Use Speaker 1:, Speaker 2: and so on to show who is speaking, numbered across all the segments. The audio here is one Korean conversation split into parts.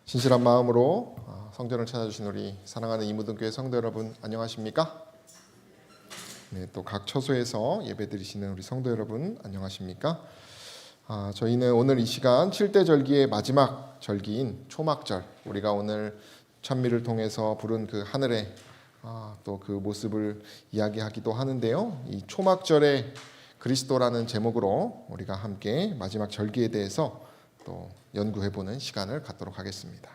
Speaker 1: 진실한 마음으로 성전을 찾아주신 우리 사랑하는 이무등교회 성도 여러분 안녕하십니까? 네, 또 각 처소에서 예배드리시는 우리 성도 여러분 안녕하십니까? 저희는 오늘 이 시간 7대 절기의 마지막 절기인 초막절, 우리가 오늘 찬미를 통해서 부른 그 하늘의 또 그 모습을 이야기하기도 하는데요. 이 초막절의 그리스도라는 제목으로 우리가 함께 마지막 절기에 대해서 또 연구해보는 시간을 갖도록 하겠습니다.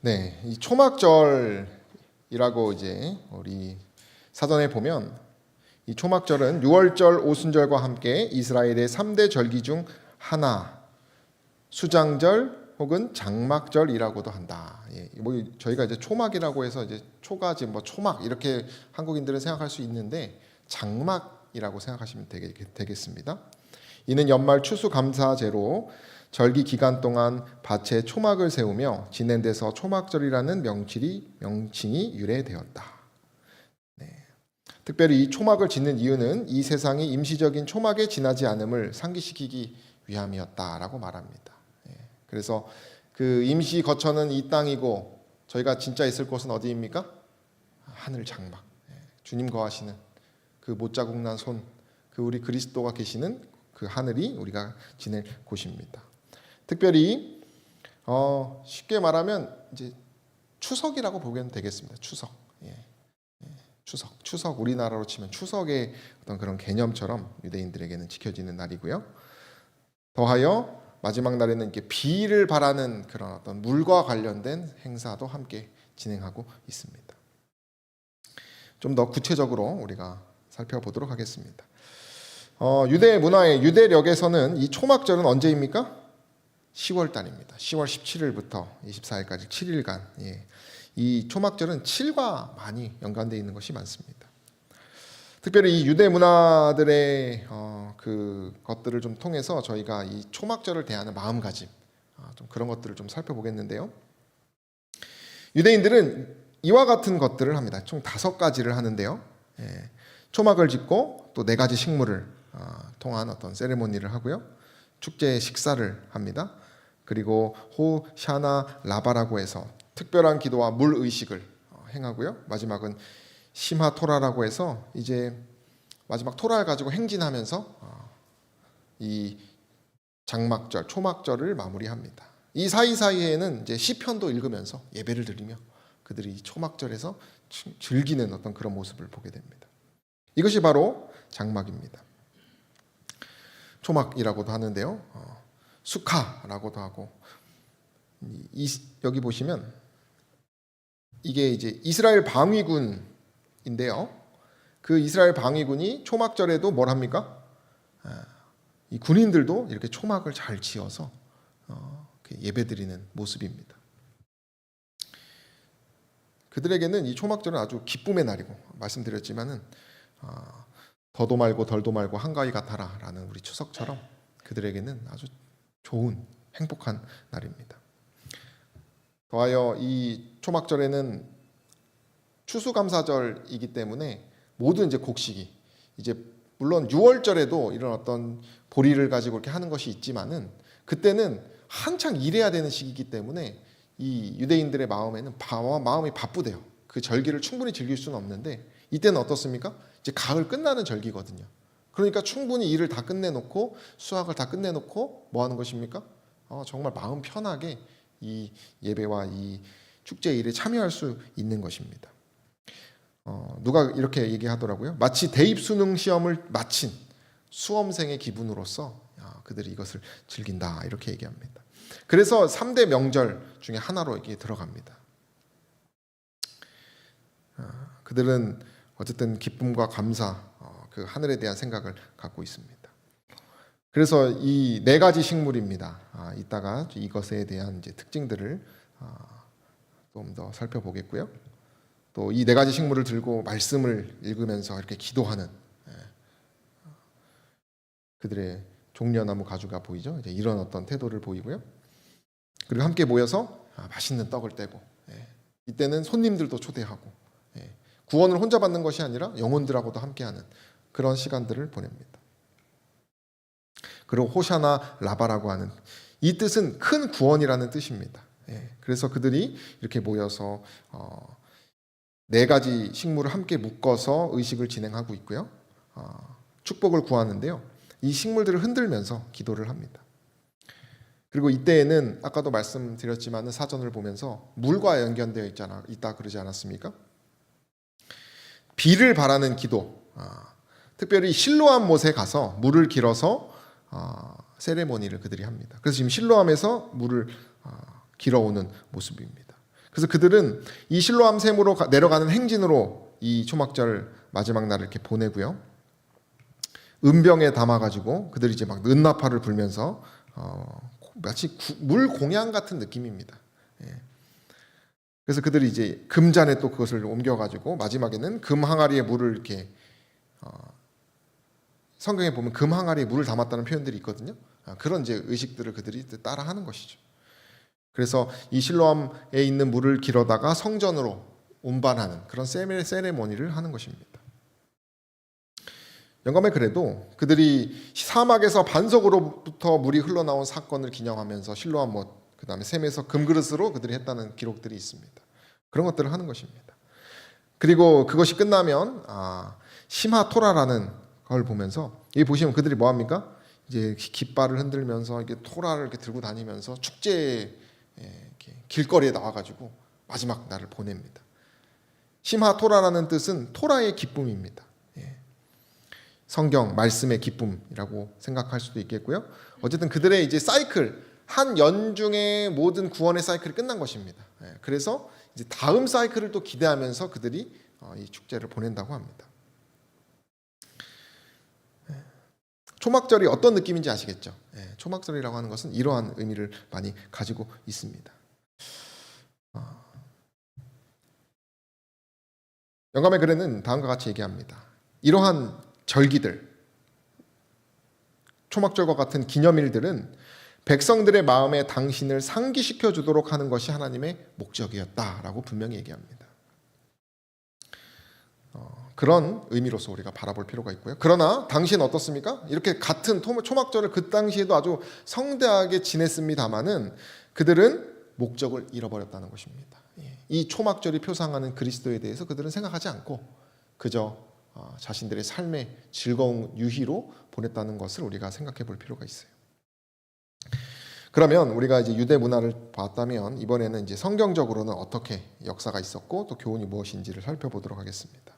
Speaker 1: 네, 이 초막절이라고 이제 우리 사전에 보면 이 초막절은 유월절, 오순절과 함께 이스라엘의 3대 절기 중 하나, 수장절 혹은 장막절이라고도 한다. 뭐 저희가 이제 초막이라고 해서 이제 초가지 뭐 초막 이렇게 한국인들은 생각할 수 있는데 장막이라고 생각하시면 되겠습니다. 이는 연말 추수감사제로 절기 기간 동안 밭에 초막을 세우며 지낸 데서 초막절이라는 명칭이 유래되었다. 네. 특별히 이 초막을 짓는 이유는 이 세상이 임시적인 초막에 지나지 않음을 상기시키기 위함이었다라고 말합니다. 그래서 그 임시 거처는 이 땅이고 저희가 진짜 있을 곳은 어디입니까? 하늘 장막. 주님 거하시는 그 못자국 난 손, 그 우리 그리스도가 계시는 그 하늘이 우리가 지낼 곳입니다. 특별히 쉽게 말하면 이제 추석이라고 보면 되겠습니다. 추석. 추석 우리나라로 치면 추석의 어떤 그런 개념처럼 유대인들에게는 지켜지는 날이고요. 더하여 마지막 날에는 이렇게 비를 바라는 그런 어떤 물과 관련된 행사도 함께 진행하고 있습니다. 좀 더 구체적으로 우리가 살펴보도록 하겠습니다. 유대 문화의 유대력에서는 이 초막절은 언제입니까? 10월 달입니다. 10월 17일부터 24일까지 7일간 이 초막절은 7과 많이 연관되어 있는 것이 많습니다. 특별히 이 유대 문화들의 그 것들을 좀 통해서 저희가 이 초막절을 대하는 마음가짐, 좀 그런 것들을 좀 살펴보겠는데요. 유대인들은 이와 같은 것들을 합니다. 총 5가지를 하는데요. 초막을 짓고 또 4가지 식물을 통한 어떤 세레모니를 하고요. 축제 식사를 합니다. 그리고 호샤나 라바라고 해서 특별한 기도와 물 의식을 행하고요. 마지막은 심하 토라라고 해서 이제 마지막 토라를 가지고 행진하면서 이 장막절, 초막절을 마무리합니다. 이 사이사이에는 이제 시편도 읽으면서 예배를 드리며 그들이 초막절에서 즐기는 어떤 그런 모습을 보게 됩니다. 이것이 바로 장막입니다. 초막이라고도 하는데요. 수카라고도 하고 여기 보시면 이게 이제 이스라엘 방위군인데요. 그 이스라엘 방위군이 초막절에도 뭘 합니까? 이 군인들도 이렇게 초막을 잘 지어서 예배드리는 모습입니다. 그들에게는 이 초막절은 아주 기쁨의 날이고 말씀드렸지만은 더도 말고 덜도 말고 한가위 같아라라는 우리 추석처럼 그들에게는 아주 좋은 행복한 날입니다. 더하여 이 초막절에는 추수감사절이기 때문에 모든 이제 곡식이 이제 물론 유월절에도 이런 어떤 보리를 가지고 이렇게 하는 것이 있지만은 그때는 한창 일해야 되는 시기이기 때문에 이 유대인들의 마음에는 마음이 바쁘대요. 그 절기를 충분히 즐길 수는 없는데 이때는 어떻습니까? 이제 가을 끝나는 절기거든요. 그러니까 충분히 일을 다 끝내놓고 수확을 다 끝내놓고 뭐 하는 것입니까? 정말 마음 편하게 이 예배와 이 축제 일에 참여할 수 있는 것입니다. 누가 이렇게 얘기하더라고요. 마치 대입 수능 시험을 마친 수험생의 기분으로서 그들이 이것을 즐긴다 이렇게 얘기합니다. 그래서 3대 명절 중에 하나로 이게 들어갑니다. 그들은 어쨌든 기쁨과 감사, 그 하늘에 대한 생각을 갖고 있습니다. 그래서 이 4가지 식물입니다. 이따가 이것에 대한 이제 특징들을 좀 더 살펴보겠고요. 또 이 4가지 식물을 들고 말씀을 읽으면서 이렇게 기도하는 그들의 종려나무 가주가 보이죠. 이제 이런 어떤 태도를 보이고요. 그리고 함께 모여서 맛있는 떡을 떼고 이때는 손님들도 초대하고 구원을 혼자 받는 것이 아니라 영혼들하고도 함께하는 그런 시간들을 보냅니다. 그리고 호샤나 라바라고 하는 이 뜻은 큰 구원이라는 뜻입니다. 그래서 그들이 이렇게 모여서 네 가지 식물을 함께 묶어서 의식을 진행하고 있고요. 축복을 구하는데요. 이 식물들을 흔들면서 기도를 합니다. 그리고 이때에는 아까도 말씀드렸지만 사전을 보면서 물과 연결되어 있다 그러지 않았습니까? 비를 바라는 기도, 특별히 실로암 못에 가서 물을 길어서 세레모니를 그들이 합니다. 그래서 지금 실로암에서 물을 길어오는 모습입니다. 그래서 그들은 이 실로암 샘으로 내려가는 행진으로 이 초막절 마지막 날을 이렇게 보내고요. 은병에 담아가지고 그들이 이제 막 은나팔을 불면서 마치 물 공양 같은 느낌입니다. 그래서 그들이 이제 금잔에 또 그것을 옮겨가지고 마지막에는 금 항아리에 물을 이렇게 성경에 보면 금 항아리에 물을 담았다는 표현들이 있거든요. 그런 이제 의식들을 그들이 따라하는 것이죠. 그래서 이 실로암에 있는 물을 길어다가 성전으로 운반하는 그런 세레모니를 하는 것입니다. 영감에 그래도 그들이 사막에서 반석으로부터 물이 흘러나온 사건을 기념하면서 실로암 못, 그 다음에 샘에서 금그릇으로 그들이 했다는 기록들이 있습니다. 그런 것들을 하는 것입니다. 그리고 그것이 끝나면 심하토라라는 걸 보면서 여기 보시면 그들이 뭐 합니까? 이제 깃발을 흔들면서 이렇게 토라를 이렇게 들고 다니면서 축제 길거리에 나와가지고 마지막 날을 보냅니다. 심하토라라는 뜻은 토라의 기쁨입니다. 성경 말씀의 기쁨이라고 생각할 수도 있겠고요. 어쨌든 그들의 이제 사이클 한 연중의 모든 구원의 사이클이 끝난 것입니다. 그래서 이제 다음 사이클을 또 기대하면서 그들이 이 축제를 보낸다고 합니다. 초막절이 어떤 느낌인지 아시겠죠? 초막절이라고 하는 것은 이러한 의미를 많이 가지고 있습니다. 영감의 글에는 다음과 같이 얘기합니다. 이러한 절기들, 초막절과 같은 기념일들은 백성들의 마음에 당신을 상기시켜 주도록 하는 것이 하나님의 목적이었다라고 분명히 얘기합니다. 그런 의미로서 우리가 바라볼 필요가 있고요. 그러나 당신 어떻습니까? 이렇게 같은 초막절을 그 당시에도 아주 성대하게 지냈습니다마는 그들은 목적을 잃어버렸다는 것입니다. 이 초막절이 표상하는 그리스도에 대해서 그들은 생각하지 않고 그저 자신들의 삶의 즐거운 유희로 보냈다는 것을 우리가 생각해 볼 필요가 있어요. 그러면 우리가 이제 유대 문화를 봤다면 이번에는 이제 성경적으로는 어떻게 역사가 있었고 또 교훈이 무엇인지를 살펴보도록 하겠습니다.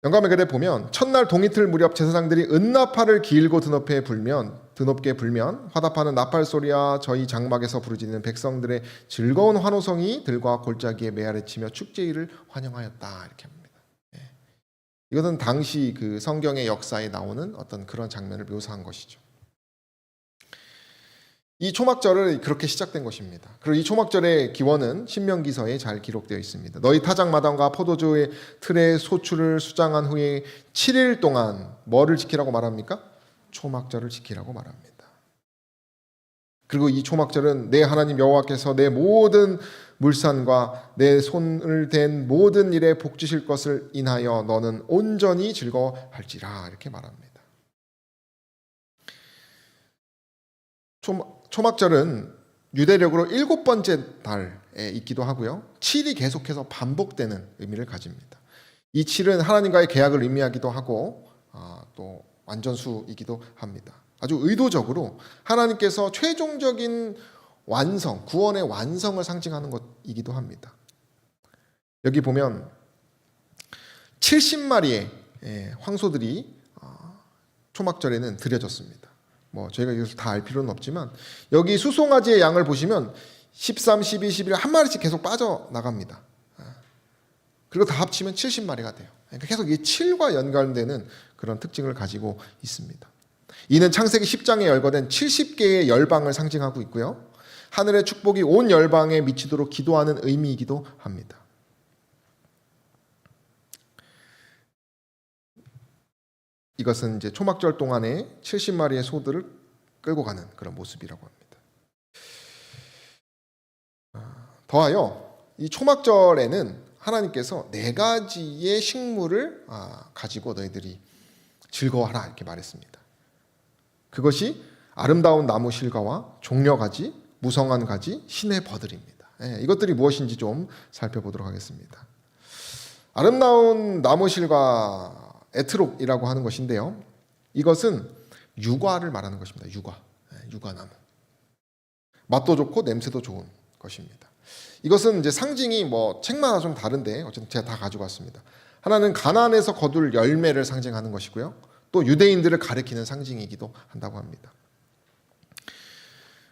Speaker 1: 영감의 글에 보면 첫날 동이틀 무렵 제사장들이 은나팔을 길고 드높게 불면 화답하는 나팔 소리와 저희 장막에서 부르짖는 백성들의 즐거운 환호성이 들과 골짜기에 메아리치며 축제일을 환영하였다 이렇게 합니다. 이것은 당시 그 성경의 역사에 나오는 어떤 그런 장면을 묘사한 것이죠. 이 초막절은 그렇게 시작된 것입니다. 그리고 이 초막절의 기원은 신명기서에 잘 기록되어 있습니다. 너희 타작마당과 포도주의 틀에 소출을 수장한 후에 7일 동안 뭐를 지키라고 말합니까? 초막절을 지키라고 말합니다. 그리고 이 초막절은 내 하나님 여호와께서 내 모든 물산과 내 손을 댄 모든 일에 복 주실 것을 인하여 너는 온전히 즐거워할지라 이렇게 말합니다. 초막절은 유대력으로 7번째 달에 있기도 하고요. 7이 계속해서 반복되는 의미를 가집니다. 이 7은 하나님과의 계약을 의미하기도 하고 또 완전수이기도 합니다. 아주 의도적으로 하나님께서 최종적인 완성, 구원의 완성을 상징하는 것이기도 합니다. 여기 보면 70마리의 황소들이 초막절에는 드려졌습니다. 저희가 이것을 다 알 필요는 없지만 여기 수송아지의 양을 보시면 13, 12, 11 한 마리씩 계속 빠져나갑니다. 그리고 다 합치면 70마리가 돼요. 그러니까 계속 이 7과 연관되는 그런 특징을 가지고 있습니다. 이는 창세기 10장에 열거된 70개의 열방을 상징하고 있고요. 하늘의 축복이 온 열방에 미치도록 기도하는 의미이기도 합니다. 이것은 이제 초막절 동안에 70마리의 소들을 끌고 가는 그런 모습이라고 합니다. 더하여 이 초막절에는 하나님께서 4가지의 식물을 가지고 너희들이 즐거워하라 이렇게 말했습니다. 그것이 아름다운 나무 실과와 종려가지, 무성한 가지, 신의 버들입니다. 이것들이 무엇인지 좀 살펴보도록 하겠습니다. 아름다운 나무 실과 에트록이라고 하는 것인데요. 이것은 유과를 말하는 것입니다. 유과나무. 맛도 좋고 냄새도 좋은 것입니다. 이것은 이제 상징이 뭐 책마다 좀 다른데 어쨌든 제가 다 가지고 왔습니다. 하나는 가나안에서 거둘 열매를 상징하는 것이고요. 또 유대인들을 가리키는 상징이기도 한다고 합니다.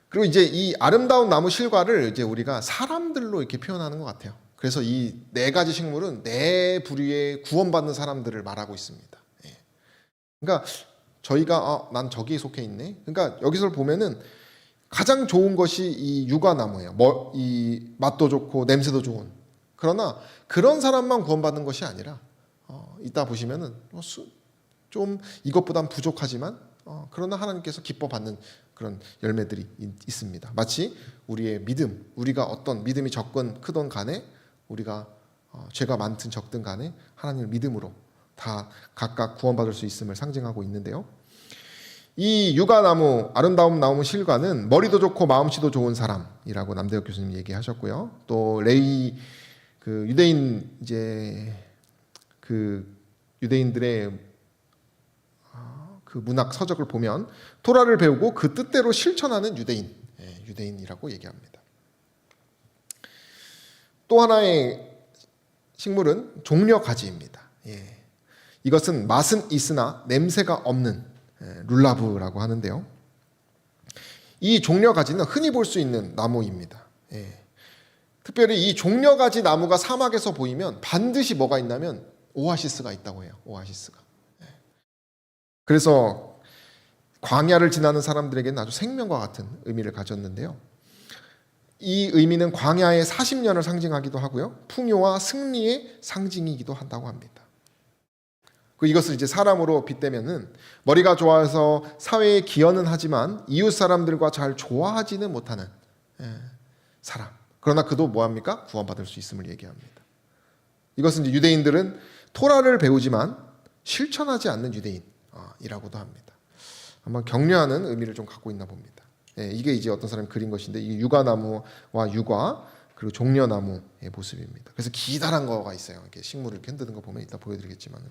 Speaker 1: 그리고 이제 이 아름다운 나무 실과를 이제 우리가 사람들로 이렇게 표현하는 것 같아요. 그래서 이 네 가지 식물은 네 부류의 구원받는 사람들을 말하고 있습니다. 그러니까 저희가 난 저기에 속해 있네. 그러니까 여기서 보면은 가장 좋은 것이 이 유과나무예요. 이 맛도 좋고 냄새도 좋은. 그러나 그런 사람만 구원받는 것이 아니라 이따 보시면은 좀 이것보단 부족하지만 그러나 하나님께서 기뻐 받는 그런 열매들이 있습니다. 마치 우리의 믿음, 우리가 어떤 믿음이 적건 크던 간에 우리가 죄가 많든 적든 간에 하나님을 믿음으로 다 각각 구원받을 수 있음을 상징하고 있는데요. 이 유과나무, 아름다운 나무 실과는 머리도 좋고 마음씨도 좋은 사람이라고 남대혁 교수님 얘기하셨고요. 또 레이 그 유대인 이제 그 유대인들의 그 문학 서적을 보면 토라를 배우고 그 뜻대로 실천하는 유대인이라고 얘기합니다. 또 하나의 식물은 종려가지입니다. 이것은 맛은 있으나 냄새가 없는 룰라브라고 하는데요. 이 종려가지는 흔히 볼 수 있는 나무입니다. 특별히 이 종려가지 나무가 사막에서 보이면 반드시 뭐가 있냐면 오아시스가 있다고 해요. 오아시스가. 그래서 광야를 지나는 사람들에게는 아주 생명과 같은 의미를 가졌는데요. 이 의미는 광야의 40년을 상징하기도 하고요. 풍요와 승리의 상징이기도 한다고 합니다. 이것을 이제 사람으로 빗대면은 머리가 좋아서 사회에 기여는 하지만 이웃 사람들과 잘 조화하지는 못하는 사람. 그러나 그도 뭐합니까? 구원받을 수 있음을 얘기합니다. 이것은 이제 유대인들은 토라를 배우지만 실천하지 않는 유대인이라고도 합니다. 아마 격려하는 의미를 좀 갖고 있나 봅니다. 이게 이제 어떤 사람이 그린 것인데 이 유과나무와 유과 그리고 종려나무의 모습입니다. 그래서 기다란 거가 있어요. 이렇게 식물을 이렇게 흔드는 거 보면 이따 보여드리겠지만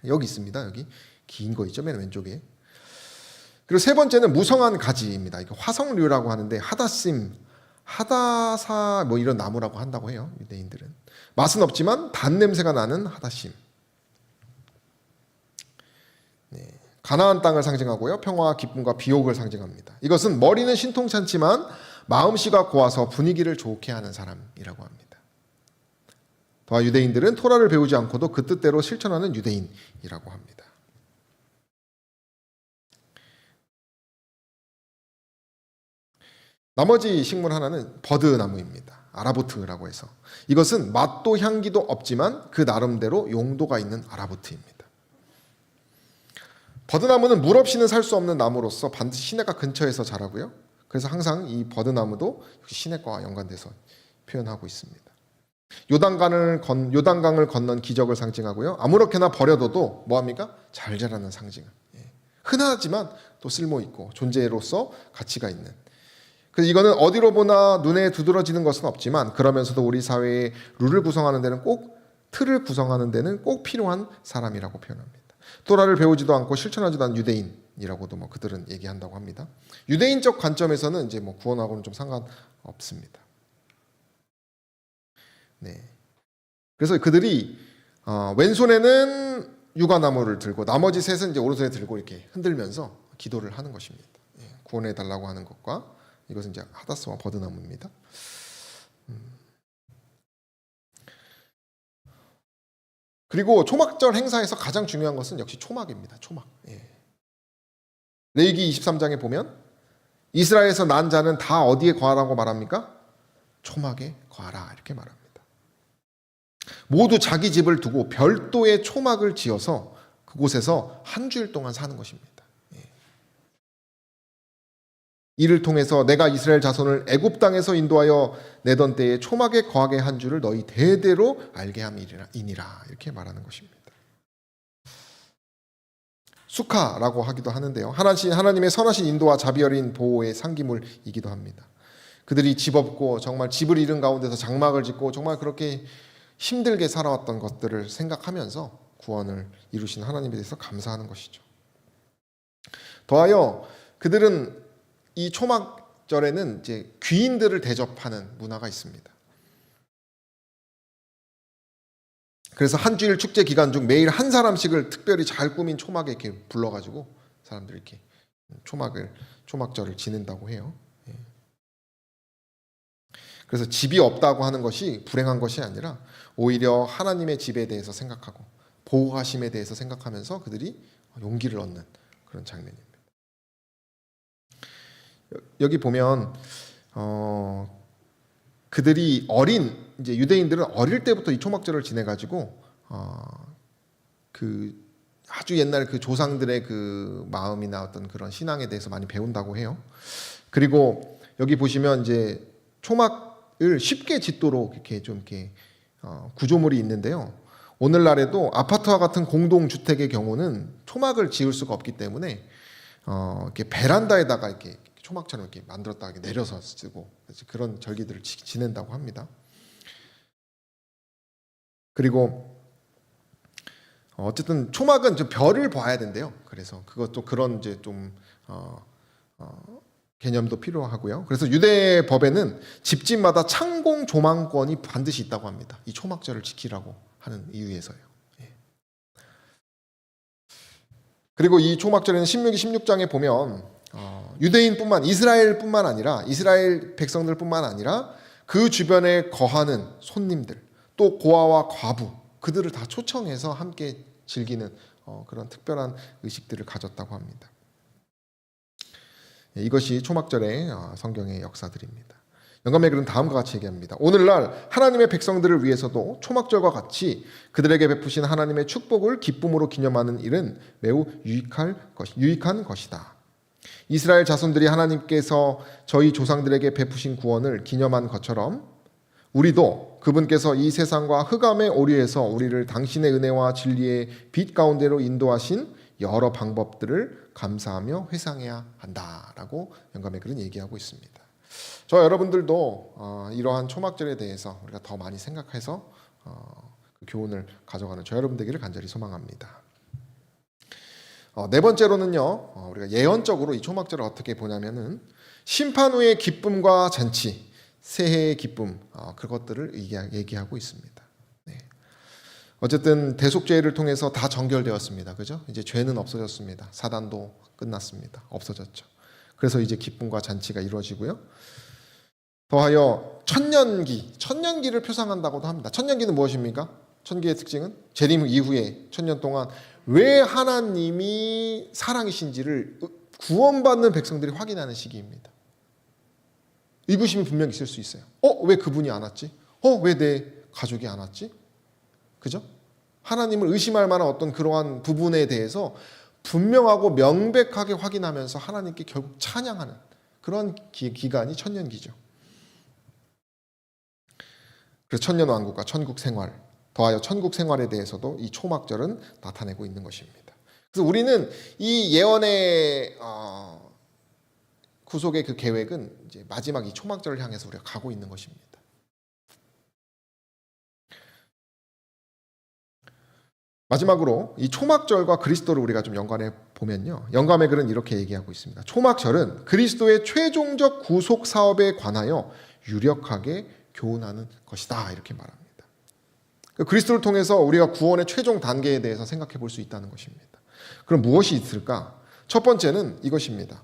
Speaker 1: 여기 있습니다. 여기 긴 거 있죠, 맨 왼쪽에. 그리고 세 번째는 무성한 가지입니다. 이거 화석류라고 하는데 하다심, 하다사 뭐 이런 나무라고 한다고 해요. 유대인들은 맛은 없지만 단 냄새가 나는 하다심. 가나안 땅을 상징하고요. 평화와 기쁨과 비옥을 상징합니다. 이것은 머리는 신통찮지만 마음씨가 고와서 분위기를 좋게 하는 사람이라고 합니다. 또한 유대인들은 토라를 배우지 않고도 그 뜻대로 실천하는 유대인이라고 합니다. 나머지 식물 하나는 버드나무입니다. 아라보트라고 해서 이것은 맛도 향기도 없지만 그 나름대로 용도가 있는 아라보트입니다. 버드나무는 물 없이는 살 수 없는 나무로서 반드시 시냇가 근처에서 자라고요. 그래서 항상 이 버드나무도 시냇가와 연관돼서 표현하고 있습니다. 요단강을 건넌 기적을 상징하고요. 아무렇게나 버려둬도 뭐합니까? 잘 자라는 상징. 흔하지만 또 쓸모 있고 존재로서 가치가 있는. 그래서 이거는 어디로 보나 눈에 두드러지는 것은 없지만 그러면서도 우리 사회의 룰을 구성하는 데는 틀을 구성하는 데는 꼭 필요한 사람이라고 표현합니다. 토라를 배우지도 않고 실천하지도 않은 유대인이라고도 그들은 얘기한다고 합니다. 유대인적 관점에서는 이제 구원하고는 좀 상관없습니다. 그래서 그들이 왼손에는 유과나무를 들고 나머지 셋은 이제 오른손에 들고 이렇게 흔들면서 기도를 하는 것입니다. 구원해 달라고 하는 것과 이것은 이제 하다스와 버드나무입니다. 그리고 초막절 행사에서 가장 중요한 것은 역시 초막입니다. 초막. 레위기 23장에 보면 이스라엘에서 난 자는 다 어디에 거하라고 말합니까? 초막에 거하라 이렇게 말합니다. 모두 자기 집을 두고 별도의 초막을 지어서 그곳에서 한 주일 동안 사는 것입니다. 이를 통해서 내가 이스라엘 자손을 애굽 땅에서 인도하여 내던 때에 초막에 거하게 한 줄을 너희 대대로 알게 함이니라 이렇게 말하는 것입니다. 수카라고 하기도 하는데요. 하나님의 선하신 인도와 자비 어린 보호의 상기물이기도 합니다. 그들이 집 없고 정말 집을 잃은 가운데서 장막을 짓고 정말 그렇게 힘들게 살아왔던 것들을 생각하면서 구원을 이루신 하나님에 대해서 감사하는 것이죠. 더하여 그들은 이 초막절에는 이제 귀인들을 대접하는 문화가 있습니다. 그래서 한 주일 축제 기간 중 매일 한 사람씩을 특별히 잘 꾸민 초막에 이렇게 불러가지고 사람들이 이렇게 초막절을 지낸다고 해요. 그래서 집이 없다고 하는 것이 불행한 것이 아니라 오히려 하나님의 집에 대해서 생각하고 보호하심에 대해서 생각하면서 그들이 용기를 얻는 그런 장면입니다. 여기 보면 그들이 이제 유대인들은 어릴 때부터 이 초막절을 지내가지고 그 아주 옛날 그 조상들의 그 마음이나 어떤 그런 신앙에 대해서 많이 배운다고 해요. 그리고 여기 보시면 이제 초막을 쉽게 짓도록 이렇게 좀 이렇게 구조물이 있는데요. 오늘날에도 아파트와 같은 공동주택의 경우는 초막을 지을 수가 없기 때문에 이렇게 베란다에다가 이렇게 초막처럼 이렇게 만들었다가 이렇게 내려서 쓰고 그런 절기들을 지낸다고 합니다. 그리고 어쨌든 초막은 좀 별을 봐야 된대요. 그래서 그것도 그런 이제 좀 개념도 필요하고요. 그래서 유대 법에는 집집마다 창공 조망권이 반드시 있다고 합니다. 이 초막절을 지키라고 하는 이유에서요. 그리고 이 초막절에는 신명기 16장에 보면 이스라엘뿐만 아니라 이스라엘 백성들뿐만 아니라 그 주변에 거하는 손님들 또 고아와 과부 그들을 다 초청해서 함께 즐기는 그런 특별한 의식들을 가졌다고 합니다. 이것이 초막절의 성경의 역사들입니다. 영감의 글은 다음과 같이 얘기합니다. 오늘날 하나님의 백성들을 위해서도 초막절과 같이 그들에게 베푸신 하나님의 축복을 기쁨으로 기념하는 일은 매우 유익한 것이다. 이스라엘 자손들이 하나님께서 저희 조상들에게 베푸신 구원을 기념한 것처럼 우리도 그분께서 이 세상과 흑암의 오류에서 우리를 당신의 은혜와 진리의 빛 가운데로 인도하신 여러 방법들을 감사하며 회상해야 한다라고 영감의 글은 얘기하고 있습니다. 저 여러분들도 이러한 초막절에 대해서 우리가 더 많이 생각해서 그 교훈을 가져가는 저 여러분 되기를 간절히 소망합니다. 네 번째로는요, 우리가 예언적으로 이 초막절을 어떻게 보냐면은 심판 후의 기쁨과 잔치, 새해의 기쁨, 그것들을 얘기하고 있습니다. 네. 어쨌든 대속죄를 통해서 다 정결되었습니다. 그죠? 이제 죄는 없어졌습니다. 사단도 끝났습니다. 없어졌죠. 그래서 이제 기쁨과 잔치가 이루어지고요. 더하여 천년기를 표상한다고도 합니다. 천년기는 무엇입니까? 천기의 특징은 재림 이후에 천년 동안 왜 하나님이 사랑이신지를 구원받는 백성들이 확인하는 시기입니다. 의구심이 분명히 있을 수 있어요. 왜 그분이 안 왔지? 왜 내 가족이 안 왔지? 그죠? 하나님을 의심할 만한 어떤 그러한 부분에 대해서 분명하고 명백하게 확인하면서 하나님께 결국 찬양하는 그런 기간이 천년기죠. 그래서 천년왕국과 천국 생활, 더하여 천국 생활에 대해서도 이 초막절은 나타내고 있는 것입니다. 그래서 우리는 이 예언의 구속의 그 계획은 이제 마지막 이 초막절을 향해서 우리가 가고 있는 것입니다. 마지막으로 이 초막절과 그리스도를 우리가 좀 연관해 보면요. 영감의 글은 이렇게 얘기하고 있습니다. 초막절은 그리스도의 최종적 구속 사업에 관하여 유력하게 교훈하는 것이다. 이렇게 말합니다. 그리스도를 통해서 우리가 구원의 최종 단계에 대해서 생각해 볼 수 있다는 것입니다. 그럼 무엇이 있을까? 첫 번째는 이것입니다.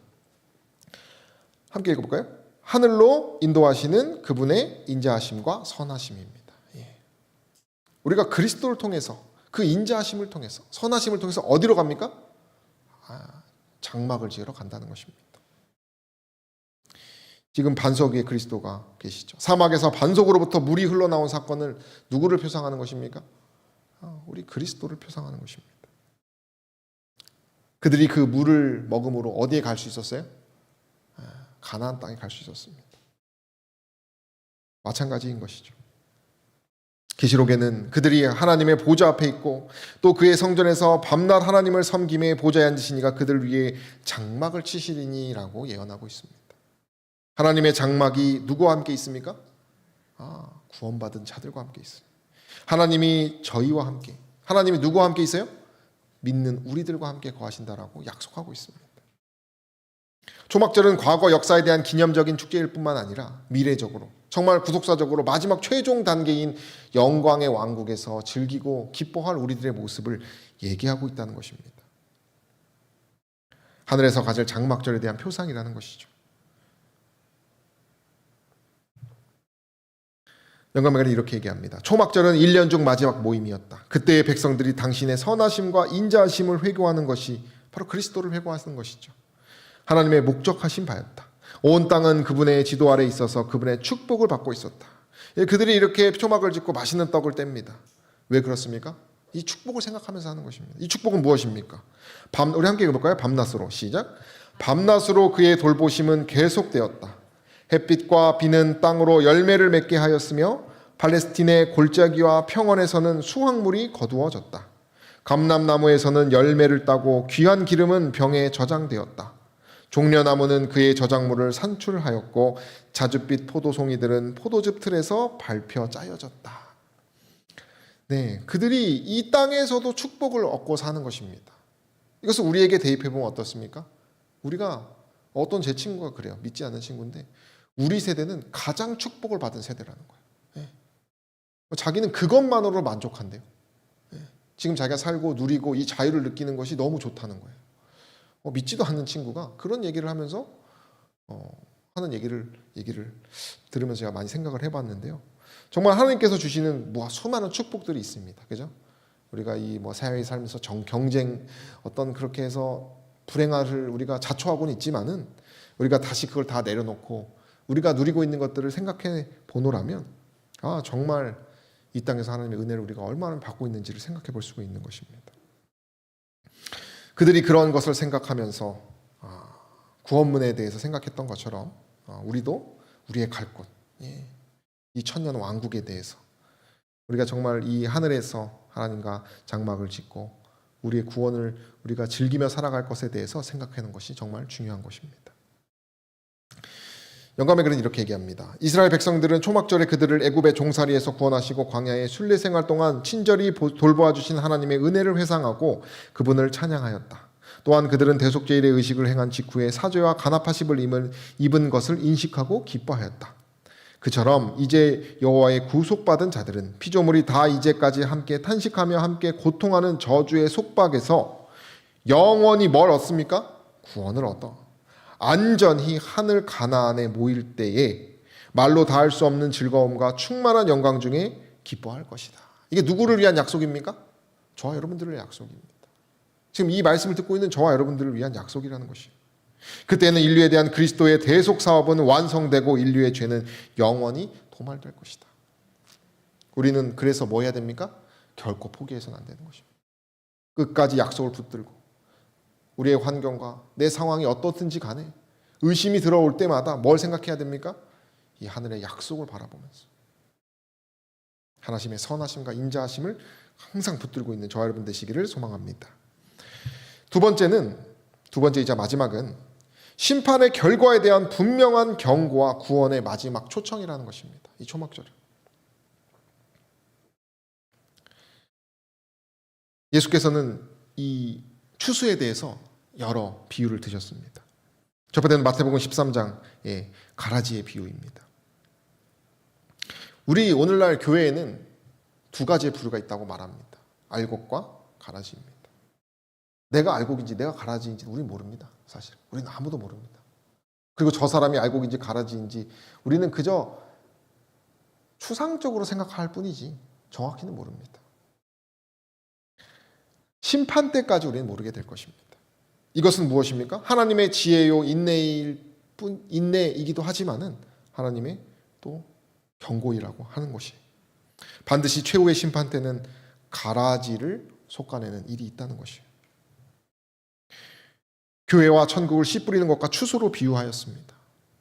Speaker 1: 함께 읽어볼까요? 하늘로 인도하시는 그분의 인자하심과 선하심입니다. 우리가 그리스도를 통해서 그 인자하심을 통해서 선하심을 통해서 어디로 갑니까? 장막을 지으러 간다는 것입니다. 지금 반석 위에 그리스도가 계시죠. 사막에서 반석으로부터 물이 흘러나온 사건을 누구를 표상하는 것입니까? 우리 그리스도를 표상하는 것입니다. 그들이 그 물을 먹음으로 어디에 갈 수 있었어요? 가나안 땅에 갈 수 있었습니다. 마찬가지인 것이죠. 계시록에는 그들이 하나님의 보좌 앞에 있고 또 그의 성전에서 밤낮 하나님을 섬김에 보좌에 앉으시니가 그들 위에 장막을 치시리니라고 예언하고 있습니다. 하나님의 장막이 누구와 함께 있습니까? 구원받은 자들과 함께 있어요. 하나님이 저희와 함께, 하나님이 누구와 함께 있어요? 믿는 우리들과 함께 거하신다라고 약속하고 있습니다. 초막절은 과거 역사에 대한 기념적인 축제일 뿐만 아니라 미래적으로, 정말 구속사적으로 마지막 최종 단계인 영광의 왕국에서 즐기고 기뻐할 우리들의 모습을 얘기하고 있다는 것입니다. 하늘에서 가질 장막절에 대한 표상이라는 것이죠. 영감회는 이렇게 얘기합니다. 초막절은 1년 중 마지막 모임이었다. 그때의 백성들이 당신의 선하심과 인자하심을 회고하는 것이 바로 그리스도를 회고하는 것이죠. 하나님의 목적하신 바였다. 온 땅은 그분의 지도 아래 있어서 그분의 축복을 받고 있었다. 그들이 이렇게 초막을 짓고 맛있는 떡을 뗍니다. 왜 그렇습니까? 이 축복을 생각하면서 하는 것입니다. 이 축복은 무엇입니까? 우리 함께 읽어볼까요? 밤낮으로 시작. 밤낮으로 그의 돌보심은 계속되었다. 햇빛과 비는 땅으로 열매를 맺게 하였으며 팔레스틴의 골짜기와 평원에서는 수확물이 거두어졌다. 감람나무에서는 열매를 따고 귀한 기름은 병에 저장되었다. 종려나무는 그의 저작물을 산출하였고 자줏빛 포도송이들은 포도즙 틀에서 밟혀 짜여졌다. 네, 그들이 이 땅에서도 축복을 얻고 사는 것입니다. 이것을 우리에게 대입해보면 어떻습니까? 우리가 어떤 제 친구가 그래요. 믿지 않는 친구인데 우리 세대는 가장 축복을 받은 세대라는 거예요. 네. 자기는 그것만으로 만족한대요. 네. 지금 자기가 살고 누리고 이 자유를 느끼는 것이 너무 좋다는 거예요. 믿지도 않는 친구가 그런 얘기를 하면서 하는 얘기를 들으면서 제가 많이 생각을 해봤는데요. 정말 하나님께서 주시는 수많은 축복들이 있습니다. 그죠? 우리가 이 사회에 살면서 경쟁 어떤 그렇게 해서 불행을 우리가 자초하고는 있지만은 우리가 다시 그걸 다 내려놓고 우리가 누리고 있는 것들을 생각해 보노라면 정말 이 땅에서 하나님의 은혜를 우리가 얼마나 받고 있는지를 생각해 볼 수가 있는 것입니다. 그들이 그런 것을 생각하면서 구원문에 대해서 생각했던 것처럼 우리도 우리의 갈 곳, 이 천년 왕국에 대해서 우리가 정말 이 하늘에서 하나님과 장막을 짓고 우리의 구원을 우리가 즐기며 살아갈 것에 대해서 생각하는 것이 정말 중요한 것입니다. 영감의 글은 이렇게 얘기합니다. 이스라엘 백성들은 초막절에 그들을 애굽의 종살이에서 구원하시고 광야의 순례 생활 동안 친절히 돌보아 주신 하나님의 은혜를 회상하고 그분을 찬양하였다. 또한 그들은 대속죄일의 의식을 행한 직후에 사죄와 간합하심을 입은 것을 인식하고 기뻐하였다. 그처럼 이제 여호와의 구속받은 자들은 피조물이 다 이제까지 함께 탄식하며 함께 고통하는 저주의 속박에서 영원히 뭘 얻습니까? 구원을 얻어 안전히 하늘 가나안에 모일 때에 말로 다할 수 없는 즐거움과 충만한 영광 중에 기뻐할 것이다. 이게 누구를 위한 약속입니까? 저와 여러분들의 약속입니다. 지금 이 말씀을 듣고 있는 저와 여러분들을 위한 약속이라는 것이에요. 그때는 인류에 대한 그리스도의 대속 사업은 완성되고 인류의 죄는 영원히 도말될 것이다. 우리는 그래서 뭐 해야 됩니까? 결코 포기해서는 안 되는 것입니다. 끝까지 약속을 붙들고 우리의 환경과 내 상황이 어떻든지 간에 의심이 들어올 때마다 뭘 생각해야 됩니까? 이 하늘의 약속을 바라보면서 하나님의 선하심과 인자하심을 항상 붙들고 있는 저와 여러분 되시기를 소망합니다. 두 번째이자 마지막은 심판의 결과에 대한 분명한 경고와 구원의 마지막 초청이라는 것입니다. 이 초막절은 예수께서는 이 추수에 대해서 여러 비유를 드셨습니다. 첫 번째는 마태복음 13장의 가라지의 비유입니다. 우리 오늘날 교회에는 두 가지의 부류가 있다고 말합니다. 알곡과 가라지입니다. 내가 알곡인지 내가 가라지인지 우리는 모릅니다. 사실 우리는 아무도 모릅니다. 그리고 저 사람이 알곡인지 가라지인지 우리는 그저 추상적으로 생각할 뿐이지 정확히는 모릅니다. 심판 때까지 우리는 모르게 될 것입니다. 이것은 무엇입니까? 하나님의 지혜요 인내이기도 하지만은 하나님의 또 경고이라고 하는 것이 반드시 최후의 심판 때는 가라지를 솎아내는 일이 있다는 것이에요. 교회와 천국을 씨 뿌리는 것과 추수로 비유하였습니다.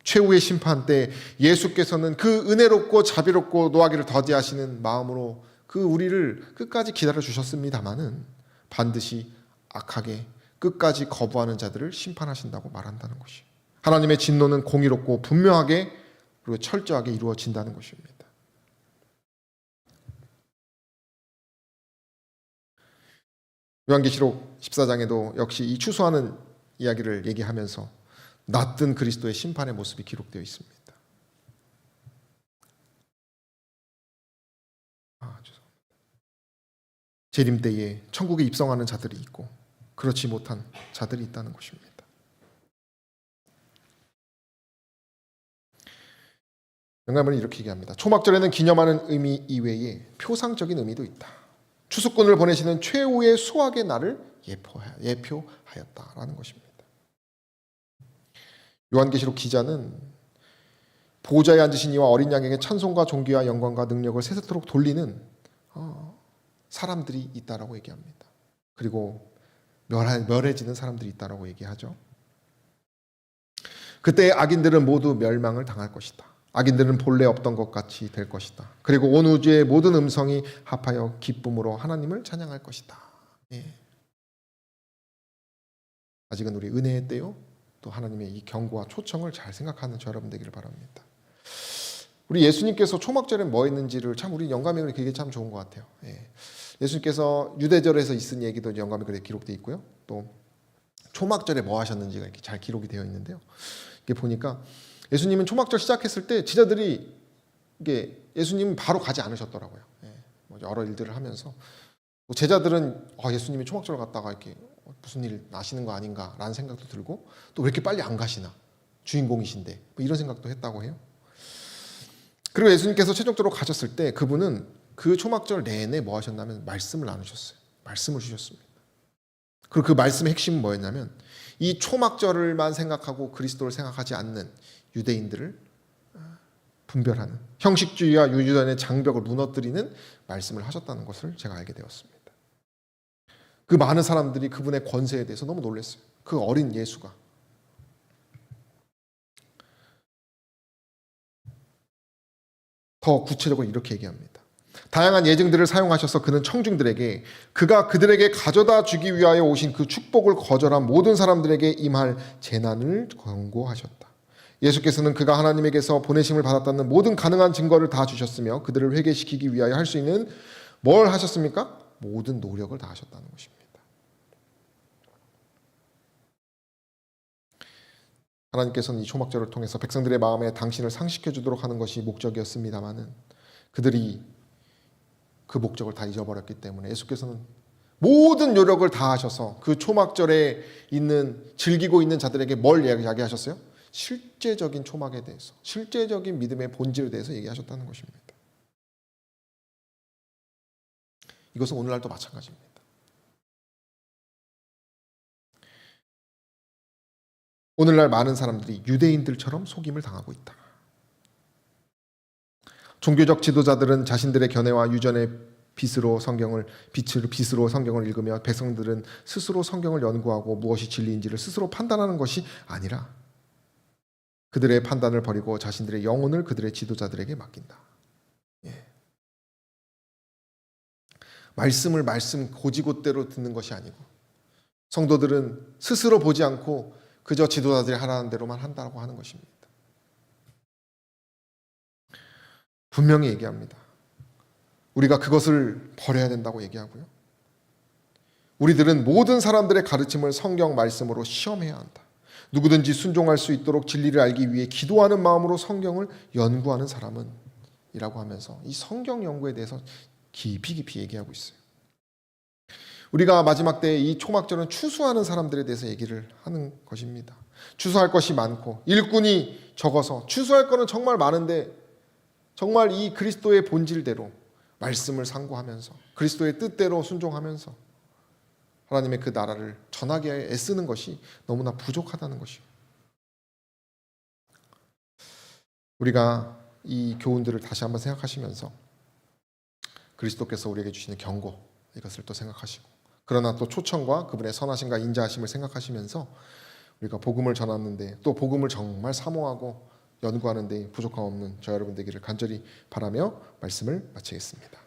Speaker 1: 최후의 심판 때 예수께서는 그 은혜롭고 자비롭고 노하기를 더디하시는 마음으로 그 우리를 끝까지 기다려 주셨습니다마는 반드시 악하게 끝까지 거부하는 자들을 심판하신다고 말한다는 것이에요. 하나님의 진노는 공의롭고 분명하게 그리고 철저하게 이루어진다는 것입니다. 요한계시록 14장에도 역시 이 추수하는 이야기를 얘기하면서 낯든 그리스도의 심판의 모습이 기록되어 있습니다. 죄송합니다. 재림 때에 천국에 입성하는 자들이 있고 그렇지 못한 자들이 있다는 것입니다. 영감은 이렇게 얘기합니다. 초막절에는 기념하는 의미 이외에 표상적인 의미도 있다. 추수꾼을 보내시는 최후의 수확의 날을 예표하였다라는 것입니다. 요한계시록 기자는 보좌에 앉으신 이와 어린 양에게 찬송과 존귀와 영광과 능력을 세세토록 돌리는 사람들이 있다라고 얘기합니다. 그리고 멸해지는 사람들이 있다라고 얘기하죠. 그때 악인들은 모두 멸망을 당할 것이다. 악인들은 본래 없던 것 같이 될 것이다. 그리고 온 우주의 모든 음성이 합하여 기쁨으로 하나님을 찬양할 것이다. 예. 아직은 우리 은혜의 때요. 또 하나님의 이 경고와 초청을 잘 생각하는 저 여러분 되기를 바랍니다. 우리 예수님께서 초막절에 뭐 했는지를 참 우리 영감의 글에 그게 참 좋은 것 같아요. 예. 예수님께서 유대절에서 있은 얘기도 영감의 글에 기록되어 있고요. 또 초막절에 뭐 하셨는지가 이렇게 잘 기록이 되어 있는데요. 이게 보니까 예수님은 초막절 시작했을 때 제자들이 이게 예수님은 바로 가지 않으셨더라고요. 예. 여러 일들을 하면서 제자들은 예수님이 초막절 갔다가 이렇게 무슨 일 나시는 거 아닌가라는 생각도 들고 또 왜 이렇게 빨리 안 가시나 주인공이신데 이런 생각도 했다고 해요. 그리고 예수님께서 최종적으로 가셨을 때 그분은 그 초막절 내내 뭐 하셨냐면 말씀을 나누셨어요. 말씀을 주셨습니다. 그리고 그 말씀의 핵심은 뭐였냐면 이 초막절을만 생각하고 그리스도를 생각하지 않는 유대인들을 분별하는 형식주의와 유대인의 장벽을 무너뜨리는 말씀을 하셨다는 것을 제가 알게 되었습니다. 그 많은 사람들이 그분의 권세에 대해서 너무 놀랐어요. 그 어린 예수가. 더 구체적으로 이렇게 얘기합니다. 다양한 예증들을 사용하셔서 그는 청중들에게 그가 그들에게 가져다 주기 위하여 오신 그 축복을 거절한 모든 사람들에게 임할 재난을 경고하셨다. 예수께서는 그가 하나님에게서 보내심을 받았다는 모든 가능한 증거를 다 주셨으며 그들을 회개시키기 위하여 할 수 있는 뭘 하셨습니까? 모든 노력을 다 하셨다는 것입니다. 하나님께서는 이 초막절을 통해서 백성들의 마음에 당신을 상식해 주도록 하는 것이 목적이었습니다마는 그들이 그 목적을 다 잊어버렸기 때문에 예수께서는 모든 노력을 다 하셔서 그 초막절에 즐기고 있는 자들에게 뭘 이야기하셨어요? 실제적인 초막에 대해서, 실제적인 믿음의 본질에 대해서 얘기하셨다는 것입니다. 이것은 오늘날도 마찬가지입니다. 오늘날 많은 사람들이 유대인들처럼 속임을 당하고 있다. 종교적 지도자들은 자신들의 견해와 유전의 빛으로 성경을 읽으며 백성들은 스스로 성경을 연구하고 무엇이 진리인지를 스스로 판단하는 것이 아니라 그들의 판단을 버리고 자신들의 영혼을 그들의 지도자들에게 맡긴다. 예. 말씀을 고지곳대로 듣는 것이 아니고 성도들은 스스로 보지 않고 그저 지도자들이 하라는 대로만 한다고 하는 것입니다. 분명히 얘기합니다. 우리가 그것을 버려야 된다고 얘기하고요. 우리들은 모든 사람들의 가르침을 성경 말씀으로 시험해야 한다. 누구든지 순종할 수 있도록 진리를 알기 위해 기도하는 마음으로 성경을 연구하는 사람은 이라고 하면서 이 성경 연구에 대해서 깊이 얘기하고 있어요. 우리가 마지막 때 이 초막절은 추수하는 사람들에 대해서 얘기를 하는 것입니다. 추수할 것이 많고 일꾼이 적어서 추수할 거는 정말 많은데 정말 이 그리스도의 본질대로 말씀을 상고하면서 그리스도의 뜻대로 순종하면서 하나님의 그 나라를 전하게 애쓰는 것이 너무나 부족하다는 것이요. 우리가 이 교훈들을 다시 한번 생각하시면서 그리스도께서 우리에게 주시는 경고 이것을 또 생각하시고 그러나 또 초청과 그분의 선하심과 인자하심을 생각하시면서 우리가 복음을 전하는데 또 복음을 정말 사모하고 연구하는 데 부족함 없는 저 여러분 되기를 간절히 바라며 말씀을 마치겠습니다.